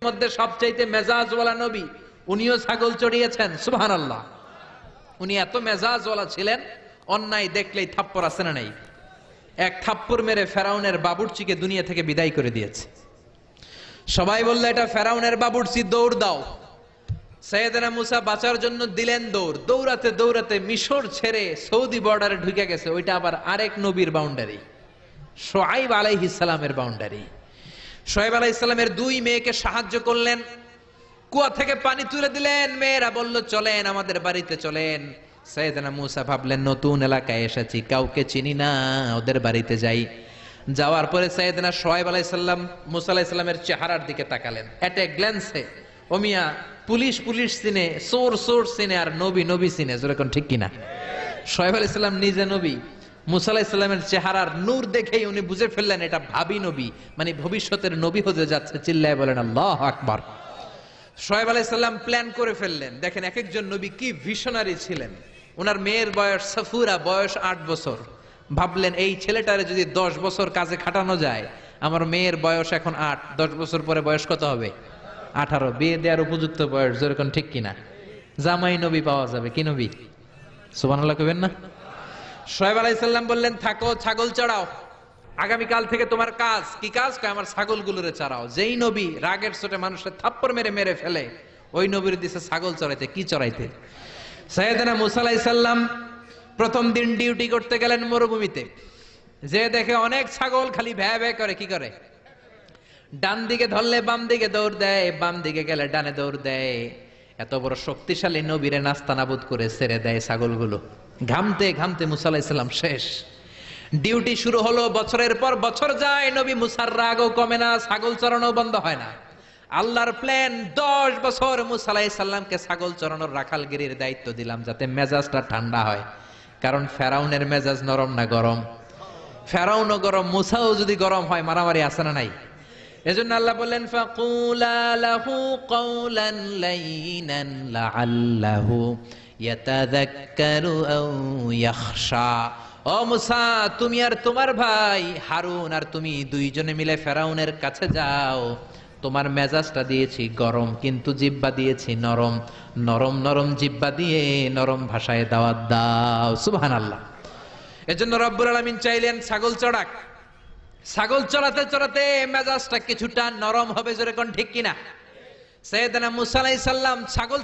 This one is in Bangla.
মধ্যে সবচাইতে মেজাজওয়ালা নবী, উনিও ছাগল চড়িয়েছেন। সুবহানাল্লাহ। উনি এত মেজাজওয়ালা ছিলেন, অন্যায় দেখলেই থাপ্পড় আছে না নাই, এক থাপ্পড় মেরে ফেরাউনের বাবুর্চিকে দুনিয়া থেকে বিদায় করে দিয়েছে। সবাই বললো এটা ফেরাউনের বাবুর্চি, দৌড় দাও। সাইয়েদনা মুসা বাঁচার জন্য দিলেন দৌড়। দৌড়াতে দৌড়াতে মিশর ছেড়ে সৌদি বর্ডারে ঢুকে গেছে। ওইটা আবার আরেক নবীর বাউন্ডারি, শুআয়ব আলাইহিস সালামের বাউন্ডারি। শুআয়ব আলাইহিস সালামের দুই মেয়েকে সাহায্য করলেন, কুয়া থেকে পানি তুলে দিলেন। মেয়েরা বলল চলেন আমাদের বাড়িতে চলেন। সাইয়েদনা মুসা ভাবলেন নতুন এলাকায় এসেছি, কাউকে চিনি না, ওদের বাড়িতে যাই। যাওয়ার পরে সাইয়েদনা শুআয়ব আলাইহিস সালাম মুসা আলাইহিস সালামের চেহারার দিকে তাকালেন। এট এ গ্ল্যান্সে ও মিয়া, পুলিশ পুলিশ চিনে, চোর চোর চিনে, আর নবী নবী চিনে। যেরকম ঠিক কিনা? শুআয়ব আলাইহিস সালাম নিজে নবী, মুসা আলাইহিস সালামের চেহারার নূর দেখেই উনি বুঝে ফেললেন এটা ভাবি নবী, মানে ভবিষ্যতের নবী হতে যাচ্ছে। চিল্লায় বলেন আল্লাহু আকবার। শুআয়ব আলাইহিস সালাম প্ল্যান করে ফেললেন। দেখেন এক একজন নবী কি ভিশনারি ছিলেন। ওনার মেয়ের বয়স সাফুরা, বয়স 8 বছর। ভাবলেন এই ছেলেটারে যদি 10 বছর কাজে খাটানো যায়, আমার মেয়ের বয়স এখন 8, 10 বছর পরে বয়স কত হবে? 18। বিয়ে দেওয়ার উপযুক্ত বয়স। যেরকম ঠিক কিনা? জামাই নবী পাওয়া যাবে। কি নবী? সুবহানাল্লাহ কইবেন না? শুআয়ব আলাইহিস সালাম বললেন থাকো, ছাগল চড়াও, আগামীকাল থেকে তোমার কাজ। কি কাজ? আমার ছাগলগুলোরে চড়াও। যেই নবী রাগের চোটে মানুষের থাপ্পড় মেরে মেরে ফেলে, ওই নবীর দিছে ছাগল চড়াইতে। কি চড়াইতে? সাইয়েদনা মুসা আলাইহিস সালাম প্রথম দিন ডিউটি করতে গেলেন মরুভূমিতে। যে দেখে অনেক ছাগল খালি ভ্যা ভ্যা করে। কি করে? ডান দিকে ধরলে বাম দিকে দৌড় দেয়, বাম দিকে গেলে ডানে দৌড় দেয়। এত বড় শক্তিশালী নবীরে নাস্তানাবুদ করে ছেড়ে দেয় ছাগলগুলো। ঘামতে ঘামতে মুসা আলাইহিস সালাম শেষ। ডিউটি শুরু হলো, বছরের পর বছর যায়, নবী মুসার রাগও কমে না, ছাগল চড়ানো বন্ধ হয় না। আল্লাহর প্ল্যান, 10 বছর মুসা আলাইহিস সালামকে ছাগল চড়ানোর রাখালগিরির দায়িত্ব দিলাম, যাতে মেজাজটা ঠান্ডা হয়। কারণ ফেরাউনের মেজাজ নরম না গরম? ফেরাউনও গরম, মুসাও যদি গরম হয়, মারামারি আছে না নাই? এজন্য আল্লাহ বললেন ফাকুলা লাহু কাওলান লাইনান লাআল্লাহু ইয়াতাযাক্কারু আও ইয়াখশা। ও মুসা, তুমি আর তোমার ভাই হারুন আর তুমি দুইজনে মিলে ফেরাউনের কাছে যাও। তোমার মেজাজটা দিয়েছি গরম, কিন্তু জিহ্বা দিয়েছি নরম। নরম নরম জিহ্বা দিয়ে নরম ভাষায় দাওয়াত দাও। সুবহানাল্লাহ। এজন্য রব্বুল আলামিন চাইলেন ছাগল চড়াক। ছাগল চড়াতে চড়াতে মেজাজটা কিছুটা নরম হবে। যেরকম ঠিক কিনা? সাইয়েদনা মুসা আলাইহিস সালাম ছাগল